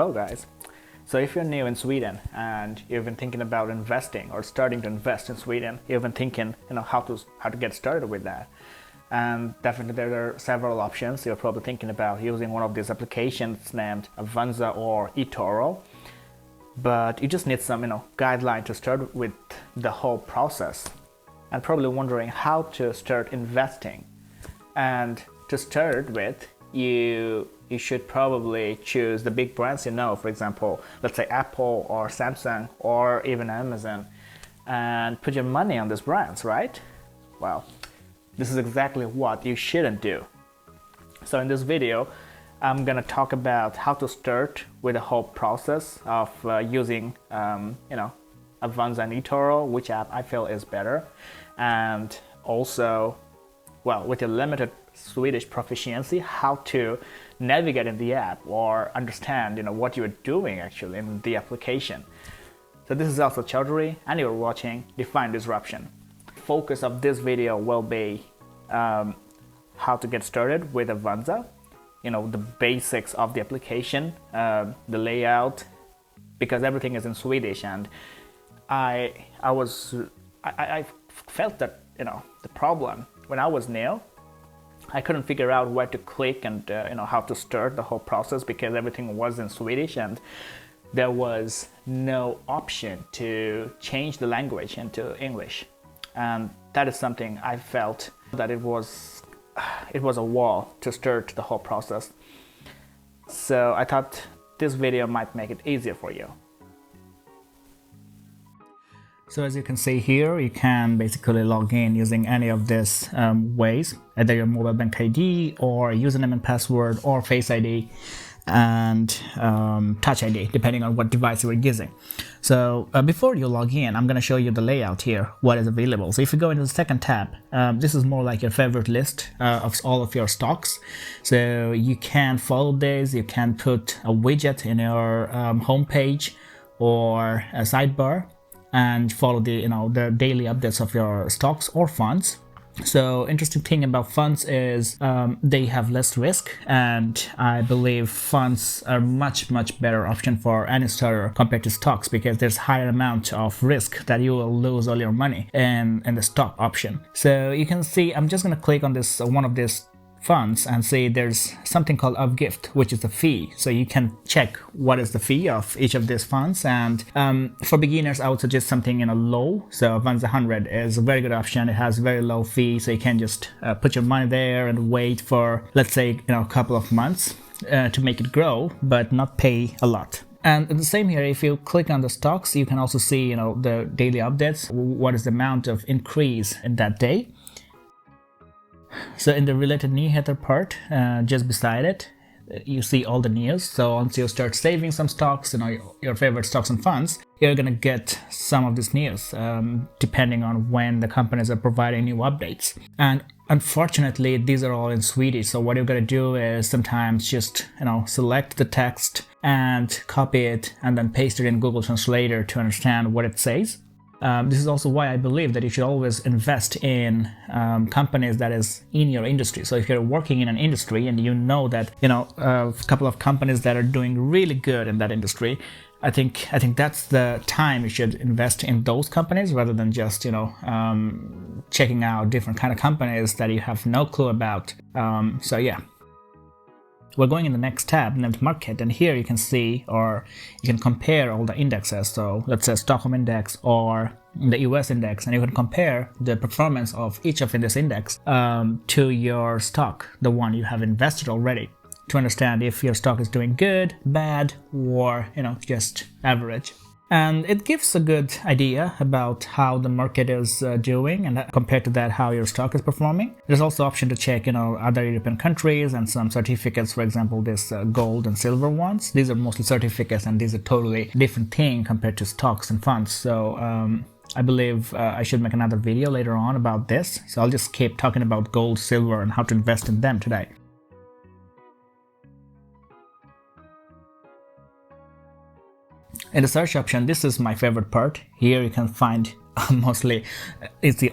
Hello guys. So if you're new in Sweden and you've been thinking about investing or starting to invest in Sweden, you've been thinking, how to get started with that. And definitely there are several options. You're probably thinking about using one of these applications named Avanza or eToro. But you just need some, guideline to start with the whole process. And probably wondering how to start investing. And to start with, you should probably choose the big brands for example, let's say Apple or Samsung or even Amazon, and put your money on these brands, right? Well, this is exactly what you shouldn't do. So in this video, I'm gonna talk about how to start with the whole process of using, Avanza and eToro, which app I feel is better, and also, well, with your limited Swedish proficiency, how to navigate in the app or understand, what you're doing actually in the application. So this is also Chaudhary, and you're watching Define Disruption. Focus of this video will be how to get started with Avanza, the basics of the application, the layout, because everything is in Swedish, and I felt that the problem when I was new, I couldn't figure out where to click and how to start the whole process because everything was in Swedish and there was no option to change the language into English. And that is something I felt that it was a wall to start the whole process. So I thought this video might make it easier for you. So as you can see here, you can basically log in using any of these ways, either your mobile bank ID or username and password or Face ID and Touch ID, depending on what device you are using. So before you log in, I'm going to show you the layout here, what is available. So if you go into the second tab, this is more like your favorite list of all of your stocks. So you can follow this, you can put a widget in your home page or a sidebar, and follow the the daily updates of your stocks or funds. So interesting thing about funds is they have less risk, and I believe funds are much better option for any starter compared to stocks because there's higher amount of risk that you will lose all your money in the stock option. So you can see I'm just going to click on this one of these funds and see there's something called Avgift, which is the fee. So you can check what is the fee of each of these funds, and for beginners I would suggest something low. So Avanza 100 is a very good option. It has very low fee, so you can just put your money there and wait for, let's say, a couple of months to make it grow, but not pay a lot. And the same here, if you click on the stocks, you can also see the daily updates, what is the amount of increase in that day. So in the related nyheter part, just beside it, you see all the news. So once you start saving some stocks, your favorite stocks and funds, you're gonna get some of this news, depending on when the companies are providing new updates. And unfortunately, these are all in Swedish. So what you're gonna do is sometimes just, select the text and copy it and then paste it in Google Translator to understand what it says. This is also why I believe that you should always invest in companies that is in your industry. So if you're working in an industry and that a couple of companies that are doing really good in that industry, I think that's the time you should invest in those companies rather than just checking out different kind of companies that you have no clue about. So yeah. We're going in the next tab named Market, and here you can see, or you can compare all the indexes. So let's say Stockholm index or the US index, and you can compare the performance of each of this index to your stock, the one you have invested already, to understand if your stock is doing good, bad, or just average. And it gives a good idea about how the market is doing, and compared to that, how your stock is performing. There's also option to check, other European countries and some certificates, for example, this gold and silver ones. These are mostly certificates, and these are totally different thing compared to stocks and funds. So I believe I should make another video later on about this. So I'll just keep talking about gold, silver, and how to invest in them today. In the search option, this is my favorite part. Here you can find mostly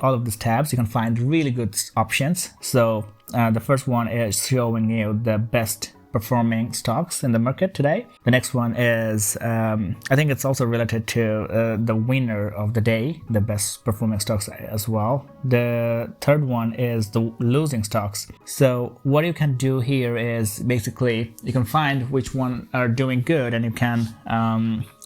all of these tabs. You can find really good options. So the first one is showing you the best performing stocks in the market today. The next one is, I think it's also related to the winner of the day, the best performing stocks as well. The third one is the losing stocks. So what you can do here is basically you can find which one are doing good, and you can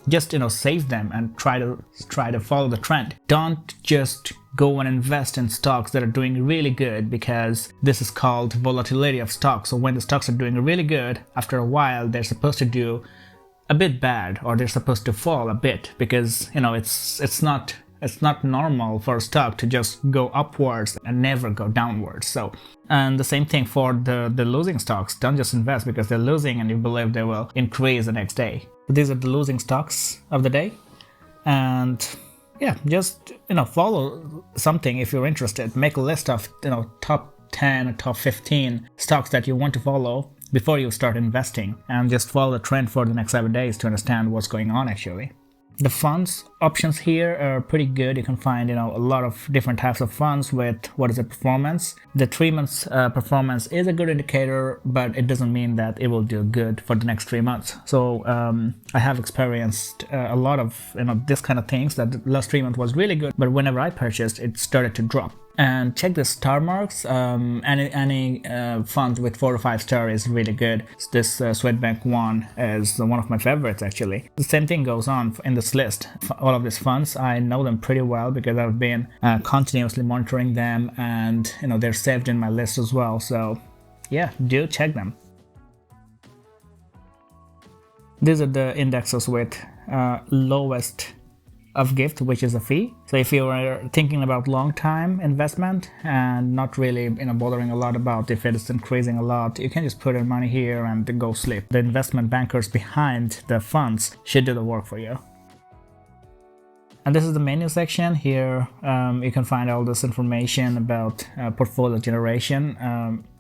just save them and try to follow the trend. Don't just go and invest in stocks that are doing really good, because this is called volatility of stocks. So when the stocks are doing really good, after a while they're supposed to do a bit bad, or they're supposed to fall a bit, because it's not normal for a stock to just go upwards and never go downwards. So, and the same thing for the losing stocks. Don't just invest because they're losing and you believe they will increase the next day. So these are the losing stocks of the day. And yeah, just follow something if you're interested. Make a list of top 10 or top 15 stocks that you want to follow before you start investing, and just follow the trend for the next 7 days to understand what's going on actually. The funds options here are pretty good. You can find a lot of different types of funds with what is the performance. The 3 months performance is a good indicator, but it doesn't mean that it will do good for the next 3 months. So I have experienced a lot of this kind of things, that the last 3 months was really good, but whenever I purchased, it started to drop. And check the star marks. Any fund with 4 or 5 stars is really good. This Swedbank one is one of my favorites actually. The same thing goes on in this list. All of these funds, I know them pretty well because I've been continuously monitoring them, and they're saved in my list as well. So yeah, do check them. These are the indexes with lowest of gift, which is a fee. So if you are thinking about long-time investment and not really bothering a lot about if it is increasing a lot, you can just put your money here and go sleep. The investment bankers behind the funds should do the work for you. And this is the menu section. Here you can find all this information about portfolio generation.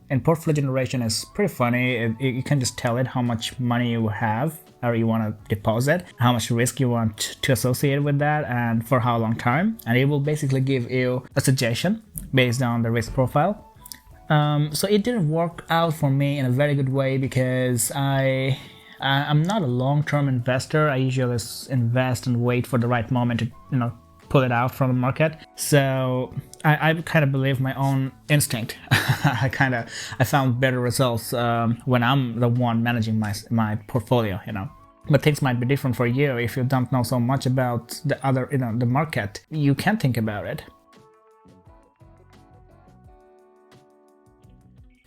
And portfolio generation is pretty funny. You can just tell it how much money you have or you want to deposit, how much risk you want to associate with that, and for how long time. And it will basically give you a suggestion based on the risk profile. So it didn't work out for me in a very good way, because I'm not a long-term investor. I usually invest and wait for the right moment to pull it out from the market. So I kind of believe my own instinct. I found better results when I'm the one managing my portfolio, But things might be different for you. If you don't know so much about the other, the market, you can think about it.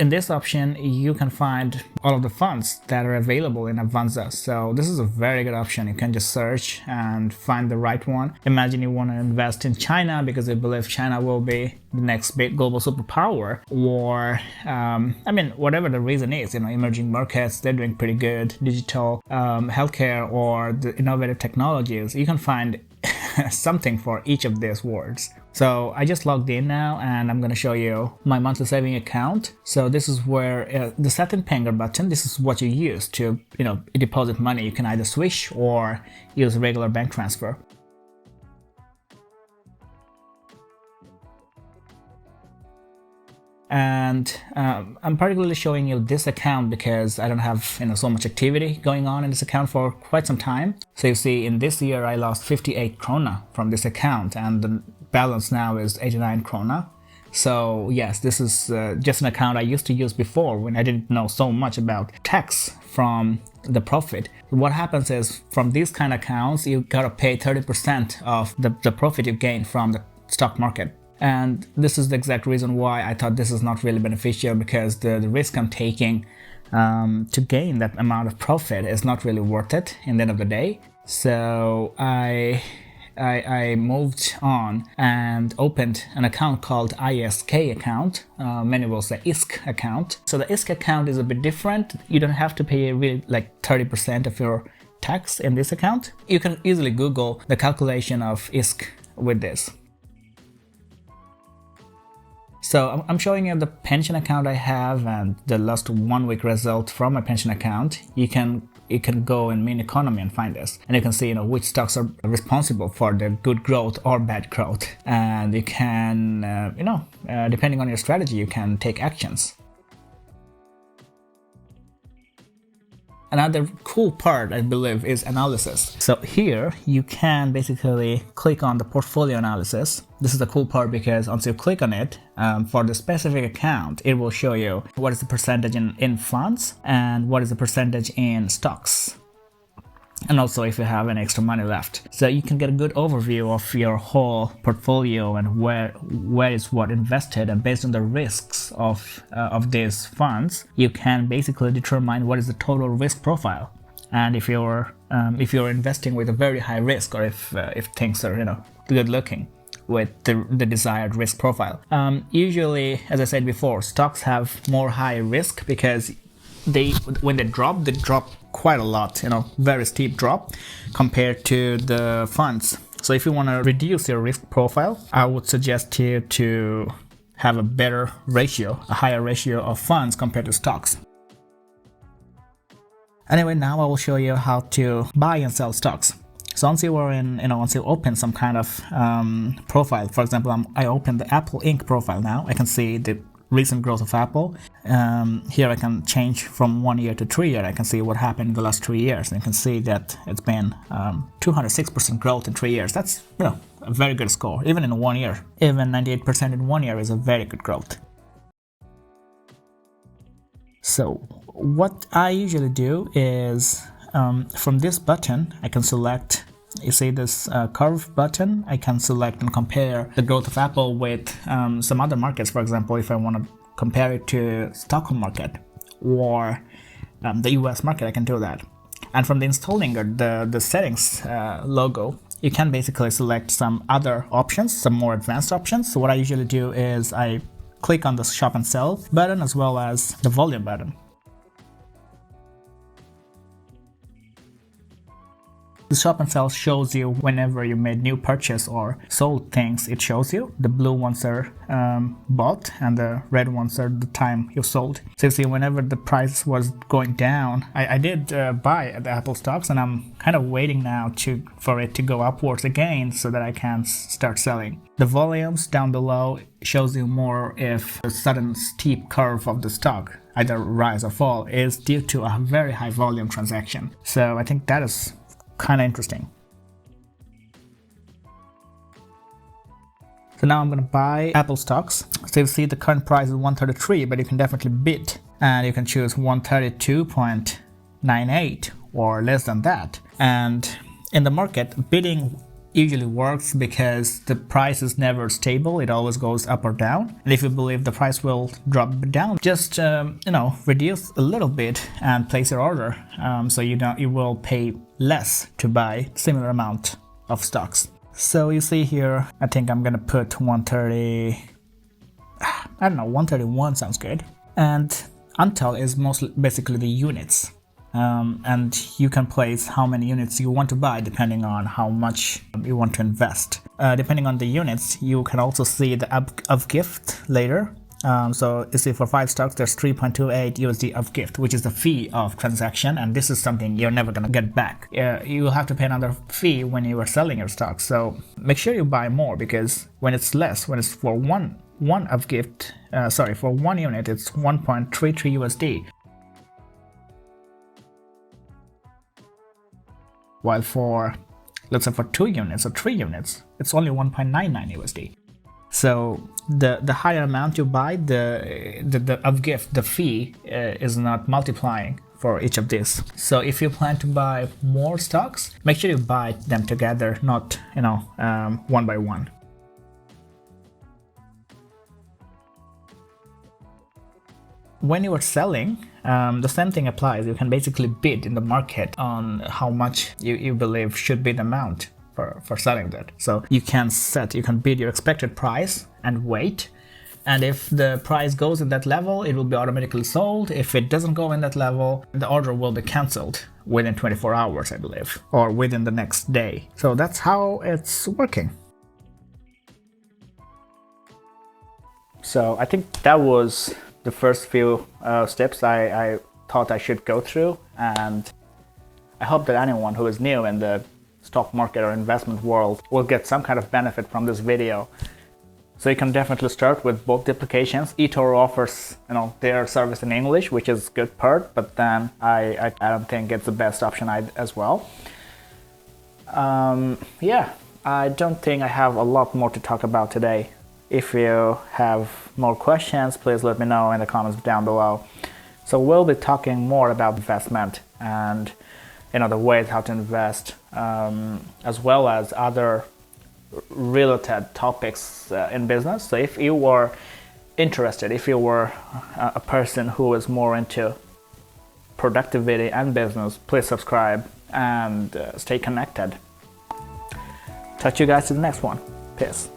In this option, you can find all of the funds that are available in Avanza. So this is a very good option. You can just search and find the right one. Imagine you want to invest in China because you believe China will be the next big global superpower, or whatever the reason is. Emerging markets, they're doing pretty good. Digital, healthcare, or the innovative technologies. You can find something for each of these words. So I just logged in now, and I'm going to show you my monthly saving account. So this is where the Satin Pengar button, this is what you use to deposit money. You can either Swish or use regular bank transfer. And I'm particularly showing you this account because I don't have so much activity going on in this account for quite some time. So you see, in this year I lost 58 krona from this account, and the balance now is 89 krona. So yes, this is just an account I used to use before when I didn't know so much about tax from the profit. What happens is, from these kind of accounts, you gotta pay 30% of the profit you gain from the stock market. And this is the exact reason why I thought this is not really beneficial, because the risk I'm taking to gain that amount of profit is not really worth it in the end of the day. So I moved on and opened an account called ISK account. Many will say ISK account. So the ISK account is a bit different. You don't have to pay really like 30% of your tax in this account. You can easily Google the calculation of ISK with this. So I'm showing you the pension account I have and the last 1 week result from my pension account. You can go in Min Economy and find this, and you can see which stocks are responsible for the good growth or bad growth, and you can depending on your strategy, you can take actions. Another cool part, I believe, is analysis. So here you can basically click on the portfolio analysis. This is the cool part because once you click on it, for the specific account, it will show you what is the percentage in funds and what is the percentage in stocks. And also if you have any extra money left. So you can get a good overview of your whole portfolio and where is what invested, and based on the risks of these funds, you can basically determine what is the total risk profile. And if you're investing with a very high risk, or if things are good looking with the desired risk profile. Usually, as I said before, stocks have more high risk because when they drop quite a lot, very steep drop compared to the funds. So if you want to reduce your risk profile, I would suggest you to have a higher ratio of funds compared to stocks. Anyway, now I will show you how to buy and sell stocks. So once you open some kind of profile, for example, I open the Apple Inc. profile now. I can see the recent growth of Apple. Here I can change from 1 year to 3 years. I can see what happened in the last 3 years. And you can see that it's been 206% growth in 3 years. That's a very good score, even in 1 year. Even 98% in 1 year is a very good growth. So what I usually do is from this button I can select. You see this curve button, I can select and compare the growth of Apple with some other markets. For example, if I want to compare it to Stockholm market or the US market, I can do that. And from the installing or the settings logo, you can basically select some other options, some more advanced options. So what I usually do is I click on the shop and sell button as well as the volume button. The shop and sell shows you whenever you made new purchase or sold things. It shows you the blue ones are bought and the red ones are the time you sold. So you see whenever the price was going down, I did buy the Apple stocks, and I'm kind of waiting now for it to go upwards again so that I can start selling. The volumes down below shows you more if a sudden steep curve of the stock, either rise or fall, is due to a very high volume transaction. So I think that is kind of interesting. So now I'm going to buy Apple stocks. So you see the current price is 133, but you can definitely bid, and you can choose 132.98 or less than that. And in the market, bidding usually works because the price is never stable. It always goes up or down. And if you believe the price will drop down, just reduce a little bit and place your order. So you will pay less to buy similar amount of stocks. So you see here, I think I'm gonna put 131 sounds good. And Untitled is basically the units. And you can place how many units you want to buy depending on how much you want to invest. Depending on the units, you can also see the of gift later. So you see for 5 stocks, there's 3.28 USD of gift, which is the fee of transaction. And this is something you're never going to get back. You will have to pay another fee when you are selling your stocks. So make sure you buy more, because when it's less, when it's for one of gift, for 1 unit, it's 1.33 USD. While for, let's say for 2 units or 3 units, it's only 1.99 USD. So the higher amount you buy, the of gift, the fee is not multiplying for each of these. So if you plan to buy more stocks, make sure you buy them together, not one by one. When you are selling, the same thing applies. You can basically bid in the market on how much you believe should be the amount for selling that. So you can bid your expected price and wait. And if the price goes in that level, it will be automatically sold. If it doesn't go in that level, the order will be cancelled within 24 hours, I believe, or within the next day. So that's how it's working. So I think that was the first few steps I thought I should go through, and I hope that anyone who is new in the stock market or investment world will get some kind of benefit from this video. So you can definitely start with both the applications. eToro offers, their service in English, which is good part, but then I don't think it's the best option as well. Yeah, I don't think I have a lot more to talk about today. If you have more questions, please let me know in the comments down below. So we'll be talking more about investment and the ways how to invest, as well as other related topics in business. So if you were interested, if you were a person who is more into productivity and business, please subscribe and stay connected. Touch you guys to the next one. Peace.